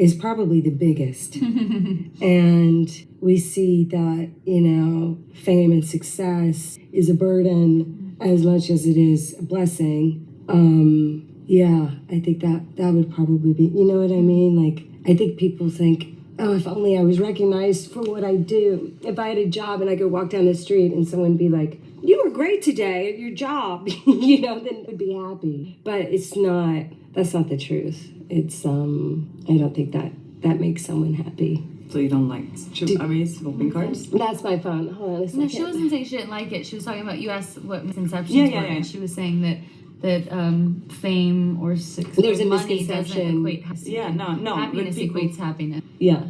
is probably the biggest. And we see that, fame and success is a burden as much as it is a blessing. I think that would probably be, you know what I mean? Like, I think people think, oh, if only I was recognized for what I do. If I had a job and I could walk down the street and someone be like, you were great today at your job, then I'd be happy. But that's not the truth. It's, I don't think that makes someone happy. So you don't like swapping cards? That's my phone. Hold on a second. No, she wasn't saying she didn't like it. She was talking about you asked what misconceptions were, and she was saying that fame or success, there's a money misconception. doesn't equate happiness equates happiness. Yeah.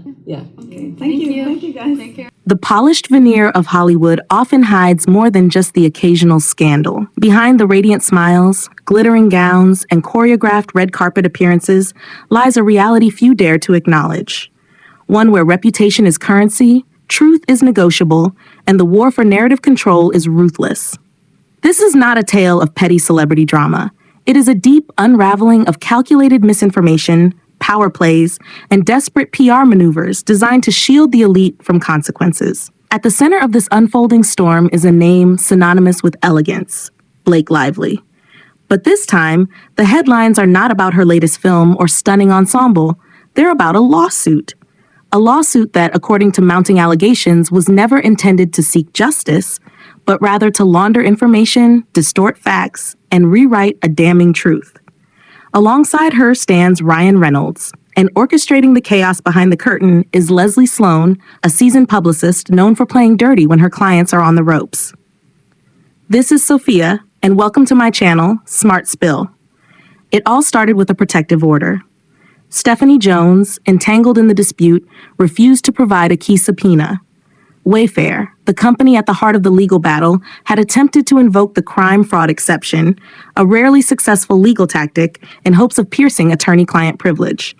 Okay, thank you guys. Take care. The polished veneer of Hollywood often hides more than just the occasional scandal. Behind the radiant smiles, glittering gowns, and choreographed red carpet appearances lies a reality few dare to acknowledge. One where reputation is currency, truth is negotiable, and the war for narrative control is ruthless. This is not a tale of petty celebrity drama. It is a deep unraveling of calculated misinformation, power plays, and desperate PR maneuvers designed to shield the elite from consequences. At the center of this unfolding storm is a name synonymous with elegance, Blake Lively. But this time, the headlines are not about her latest film or stunning ensemble. They're about a lawsuit. A lawsuit that, according to mounting allegations, was never intended to seek justice, but rather to launder information, distort facts, and rewrite a damning truth. Alongside her stands Ryan Reynolds, and orchestrating the chaos behind the curtain is Leslie Sloane, a seasoned publicist known for playing dirty when her clients are on the ropes. This is Sophia, and welcome to my channel, Smart Spill. It all started with a protective order. Stephanie Jones, entangled in the dispute, refused to provide a key subpoena. Wayfair, the company at the heart of the legal battle, had attempted to invoke the crime fraud exception, a rarely successful legal tactic, in hopes of piercing attorney-client privilege.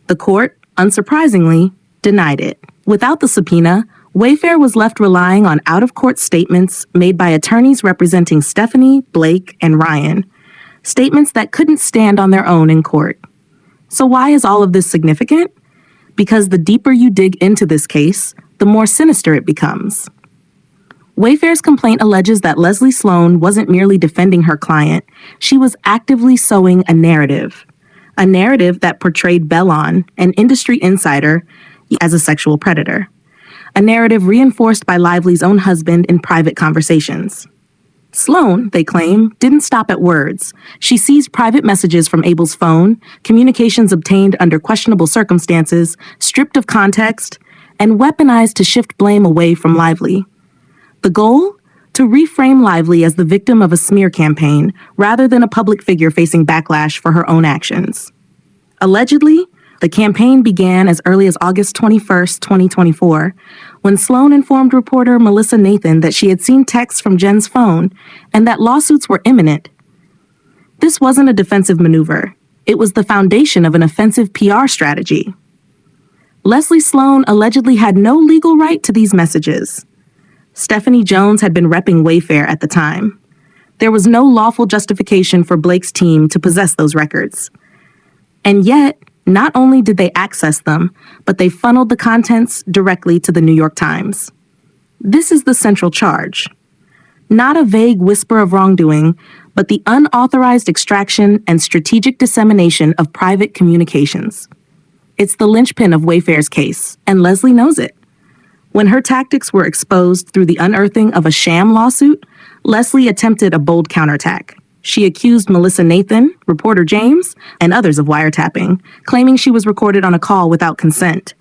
The court, unsurprisingly, denied it. Without the subpoena, Wayfair was left relying on out-of-court statements made by attorneys representing Stephanie, Blake, and Ryan. Statements that couldn't stand on their own in court. So why is all of this significant? Because the deeper you dig into this case, the more sinister it becomes. Wayfair's complaint alleges that Leslie Sloane wasn't merely defending her client, she was actively sowing a narrative that portrayed Bellon, an industry insider, as a sexual predator. A narrative reinforced by Lively's own husband in private conversations. Sloane, they claim, didn't stop at words. She seized private messages from Abel's phone, communications obtained under questionable circumstances, stripped of context, and weaponized to shift blame away from Lively. The goal? To reframe Lively as the victim of a smear campaign, rather than a public figure facing backlash for her own actions. Allegedly, the campaign began as early as August 21st, 2024, when Sloane informed reporter Melissa Nathan that she had seen texts from Jen's phone and that lawsuits were imminent. This wasn't a defensive maneuver. It was the foundation of an offensive PR strategy. Leslie Sloane allegedly had no legal right to these messages. Stephanie Jones had been repping Wayfair at the time. There was no lawful justification for Blake's team to possess those records. And yet, not only did they access them, but they funneled the contents directly to the New York Times. This is the central charge. Not a vague whisper of wrongdoing, but the unauthorized extraction and strategic dissemination of private communications. It's the linchpin of Wayfair's case, and Leslie knows it. When her tactics were exposed through the unearthing of a sham lawsuit, Leslie attempted a bold counterattack. She accused Melissa Nathan, reporter James, and others of wiretapping, claiming she was recorded on a call without consent.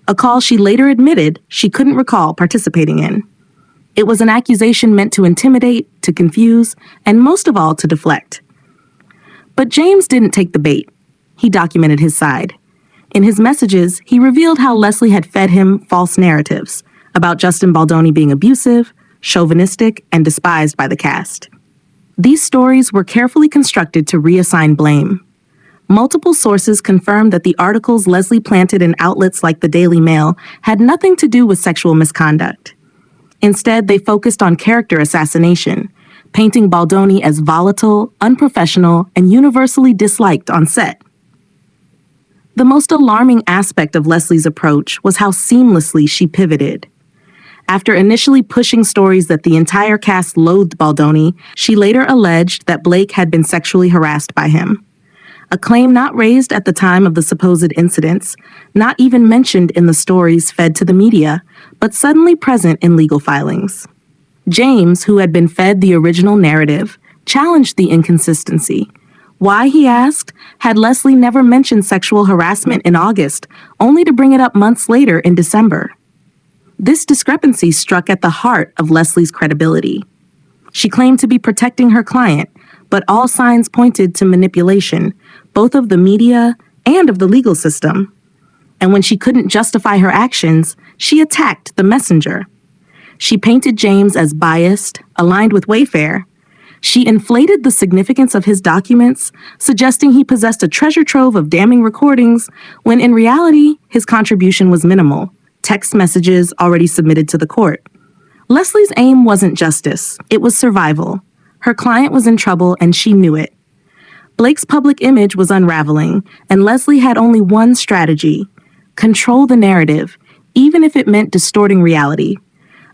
A call she later admitted she couldn't recall participating in. It was an accusation meant to intimidate, to confuse, and most of all, to deflect. But James didn't take the bait. He documented his side. In his messages, he revealed how Leslie had fed him false narratives about Justin Baldoni being abusive, chauvinistic, and despised by the cast. These stories were carefully constructed to reassign blame. Multiple sources confirmed that the articles Leslie planted in outlets like the Daily Mail had nothing to do with sexual misconduct. Instead, they focused on character assassination, painting Baldoni as volatile, unprofessional, and universally disliked on set. The most alarming aspect of Leslie's approach was how seamlessly she pivoted. After initially pushing stories that the entire cast loathed Baldoni, she later alleged that Blake had been sexually harassed by him. A claim not raised at the time of the supposed incidents, not even mentioned in the stories fed to the media, but suddenly present in legal filings. James, who had been fed the original narrative, challenged the inconsistency. Why, he asked, had Leslie never mentioned sexual harassment in August, only to bring it up months later in December? This discrepancy struck at the heart of Leslie's credibility. She claimed to be protecting her client, but all signs pointed to manipulation, both of the media and of the legal system. And when she couldn't justify her actions, she attacked the messenger. She painted James as biased, aligned with Wayfair. She inflated the significance of his documents, suggesting he possessed a treasure trove of damning recordings, when in reality, his contribution was minimal, text messages already submitted to the court. Leslie's aim wasn't justice, it was survival. Her client was in trouble and she knew it. Blake's public image was unraveling, and Leslie had only one strategy: control the narrative, even if it meant distorting reality.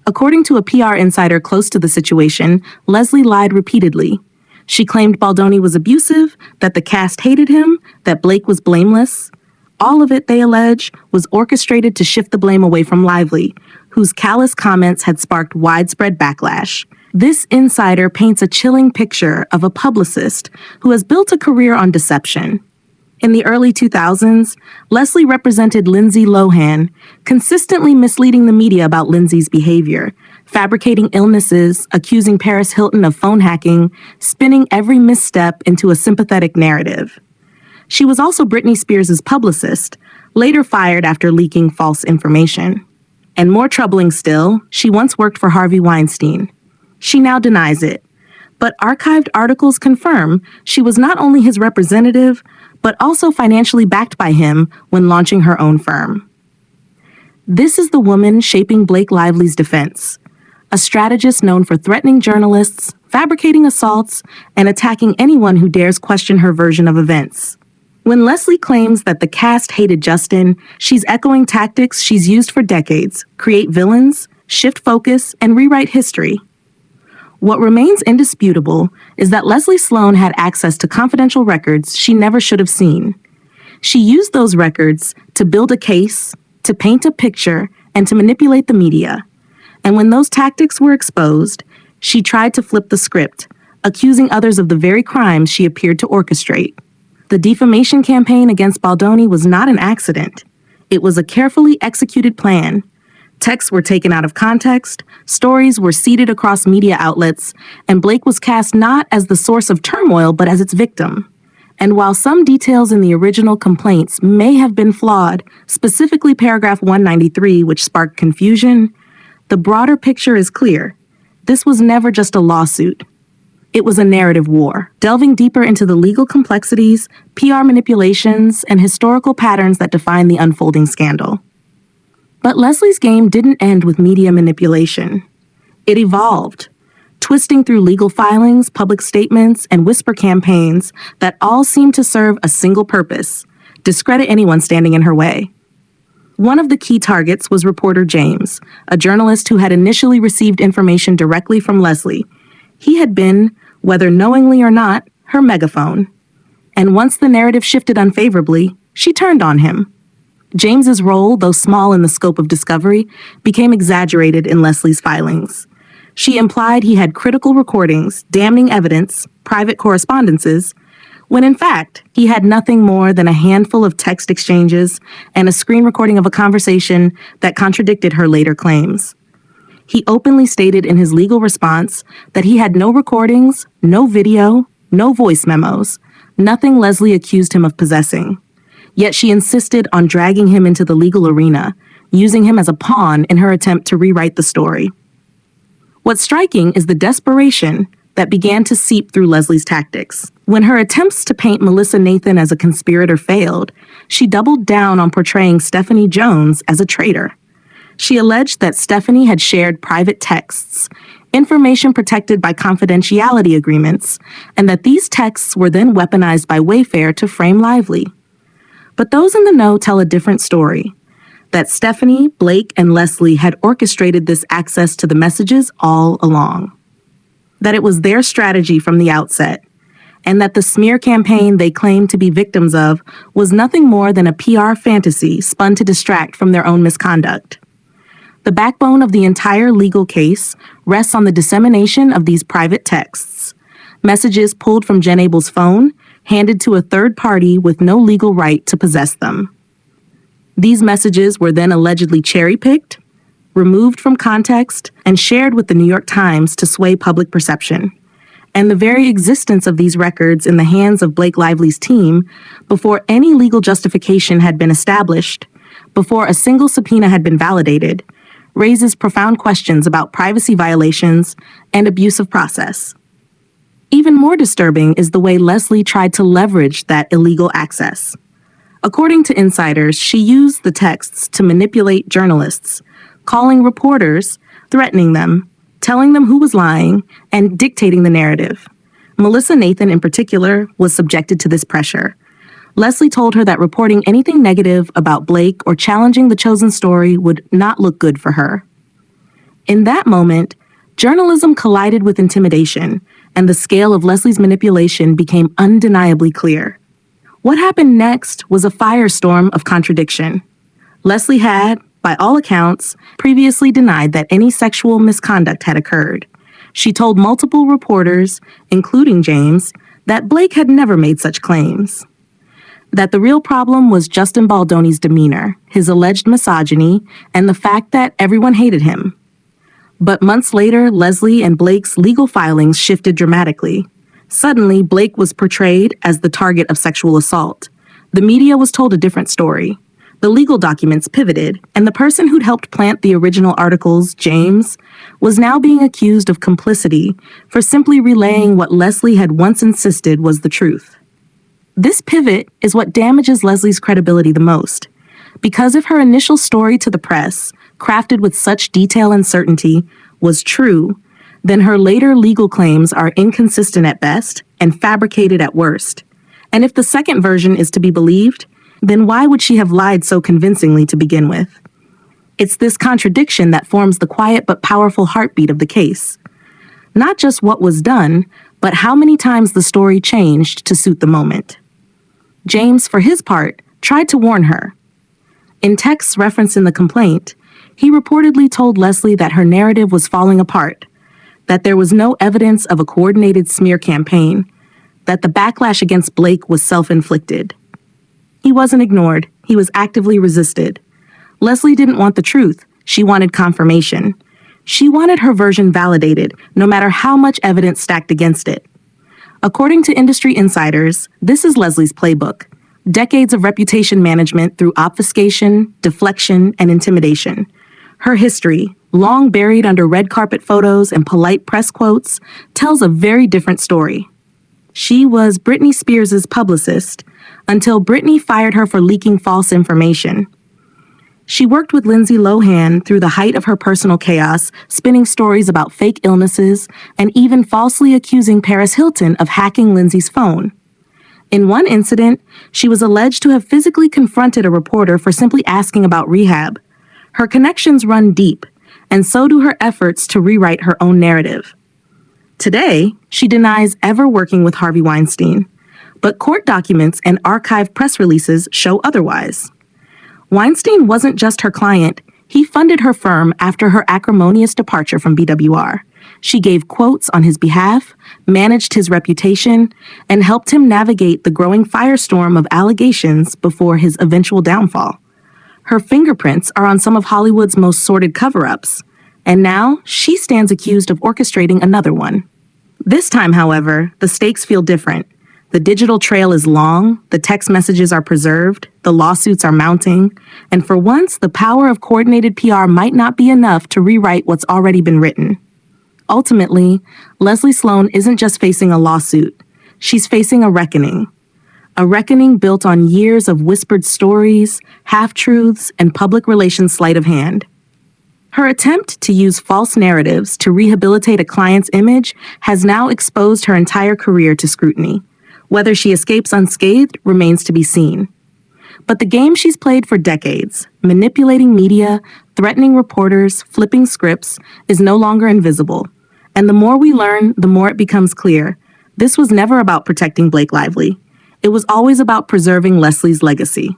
According to a PR insider close to the situation, Leslie lied repeatedly. She claimed Baldoni was abusive, that the cast hated him, that Blake was blameless. All of it, they allege, was orchestrated to shift the blame away from Lively, whose callous comments had sparked widespread backlash. This insider paints a chilling picture of a publicist who has built a career on deception. In the early 2000s, Leslie represented Lindsay Lohan, consistently misleading the media about Lindsay's behavior, fabricating illnesses, accusing Paris Hilton of phone hacking, spinning every misstep into a sympathetic narrative. She was also Britney Spears' publicist, later fired after leaking false information. And more troubling still, she once worked for Harvey Weinstein. She now denies it, but archived articles confirm she was not only his representative, but also financially backed by him when launching her own firm. This is the woman shaping Blake Lively's defense, a strategist known for threatening journalists, fabricating assaults, and attacking anyone who dares question her version of events. When Leslie claims that the cast hated Justin, she's echoing tactics she's used for decades: create villains, shift focus, and rewrite history. What remains indisputable is that Leslie Sloane had access to confidential records she never should have seen. She used those records to build a case, to paint a picture, and to manipulate the media. And when those tactics were exposed, she tried to flip the script, accusing others of the very crimes she appeared to orchestrate. The defamation campaign against Baldoni was not an accident. It was a carefully executed plan. Texts were taken out of context, stories were seeded across media outlets, and Blake was cast not as the source of turmoil, but as its victim. And while some details in the original complaints may have been flawed, specifically paragraph 193, which sparked confusion, the broader picture is clear. This was never just a lawsuit. It was a narrative war, delving deeper into the legal complexities, PR manipulations, and historical patterns that define the unfolding scandal. But Leslie's game didn't end with media manipulation. It evolved, twisting through legal filings, public statements, and whisper campaigns that all seemed to serve a single purpose: discredit anyone standing in her way. One of the key targets was reporter James, a journalist who had initially received information directly from Leslie. He had been, whether knowingly or not, her megaphone. And once the narrative shifted unfavorably, she turned on him. James's role, though small in the scope of discovery, became exaggerated in Leslie's filings. She implied he had critical recordings, damning evidence, private correspondences, when in fact, he had nothing more than a handful of text exchanges and a screen recording of a conversation that contradicted her later claims. He openly stated in his legal response that he had no recordings, no video, no voice memos, nothing Leslie accused him of possessing. Yet she insisted on dragging him into the legal arena, using him as a pawn in her attempt to rewrite the story. What's striking is the desperation that began to seep through Leslie's tactics. When her attempts to paint Melissa Nathan as a conspirator failed, she doubled down on portraying Stephanie Jones as a traitor. She alleged that Stephanie had shared private texts, information protected by confidentiality agreements, and that these texts were then weaponized by Wayfair to frame Lively. But those in the know tell a different story. That Stephanie, Blake, and Leslie had orchestrated this access to the messages all along. That it was their strategy from the outset, and that the smear campaign they claimed to be victims of was nothing more than a PR fantasy spun to distract from their own misconduct. The backbone of the entire legal case rests on the dissemination of these private texts, messages pulled from Jen Abel's phone, handed to a third party with no legal right to possess them. These messages were then allegedly cherry-picked, removed from context, and shared with the New York Times to sway public perception. And the very existence of these records in the hands of Blake Lively's team, before any legal justification had been established, before a single subpoena had been validated, raises profound questions about privacy violations and abuse of process. Even more disturbing is the way Leslie tried to leverage that illegal access. According to insiders, she used the texts to manipulate journalists, calling reporters, threatening them, telling them who was lying, and dictating the narrative. Melissa Nathan, in particular, was subjected to this pressure. Leslie told her that reporting anything negative about Blake or challenging the chosen story would not look good for her. In that moment, journalism collided with intimidation, and the scale of Leslie's manipulation became undeniably clear. What happened next was a firestorm of contradiction. Leslie had, by all accounts, previously denied that any sexual misconduct had occurred. She told multiple reporters, including James, that Blake had never made such claims. That the real problem was Justin Baldoni's demeanor, his alleged misogyny, and the fact that everyone hated him. But months later, Leslie and Blake's legal filings shifted dramatically. Suddenly, Blake was portrayed as the target of sexual assault. The media was told a different story. The legal documents pivoted, and the person who'd helped plant the original articles, James, was now being accused of complicity for simply relaying what Leslie had once insisted was the truth. This pivot is what damages Leslie's credibility the most, because if her initial story to the press, crafted with such detail and certainty, was true, then her later legal claims are inconsistent at best and fabricated at worst. And if the second version is to be believed, then why would she have lied so convincingly to begin with? It's this contradiction that forms the quiet but powerful heartbeat of the case. Not just what was done, but how many times the story changed to suit the moment. James, for his part, tried to warn her. In texts referenced in the complaint, he reportedly told Leslie that her narrative was falling apart, that there was no evidence of a coordinated smear campaign, that the backlash against Blake was self-inflicted. He wasn't ignored. He was actively resisted. Leslie didn't want the truth. She wanted confirmation. She wanted her version validated, no matter how much evidence stacked against it. According to industry insiders, this is Leslie's playbook. Decades of reputation management through obfuscation, deflection, and intimidation. Her history, long buried under red carpet photos and polite press quotes, tells a very different story. She was Britney Spears' publicist until Britney fired her for leaking false information. She worked with Lindsay Lohan through the height of her personal chaos, spinning stories about fake illnesses and even falsely accusing Paris Hilton of hacking Lindsay's phone. In one incident, she was alleged to have physically confronted a reporter for simply asking about rehab. Her connections run deep, and so do her efforts to rewrite her own narrative. Today, she denies ever working with Harvey Weinstein, but court documents and archived press releases show otherwise. Weinstein wasn't just her client, he funded her firm after her acrimonious departure from BWR. She gave quotes on his behalf, managed his reputation, and helped him navigate the growing firestorm of allegations before his eventual downfall. Her fingerprints are on some of Hollywood's most sordid cover-ups, and now she stands accused of orchestrating another one. This time, however, the stakes feel different. The digital trail is long, the text messages are preserved, the lawsuits are mounting, and for once, the power of coordinated PR might not be enough to rewrite what's already been written. Ultimately, Leslie Sloane isn't just facing a lawsuit. She's facing a reckoning built on years of whispered stories, half-truths, and public relations sleight of hand. Her attempt to use false narratives to rehabilitate a client's image has now exposed her entire career to scrutiny. Whether she escapes unscathed remains to be seen. But the game she's played for decades, manipulating media, threatening reporters, flipping scripts, is no longer invisible. And the more we learn, the more it becomes clear. This was never about protecting Blake Lively. It was always about preserving Leslie's legacy.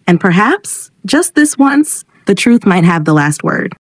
And perhaps, just this once, the truth might have the last word.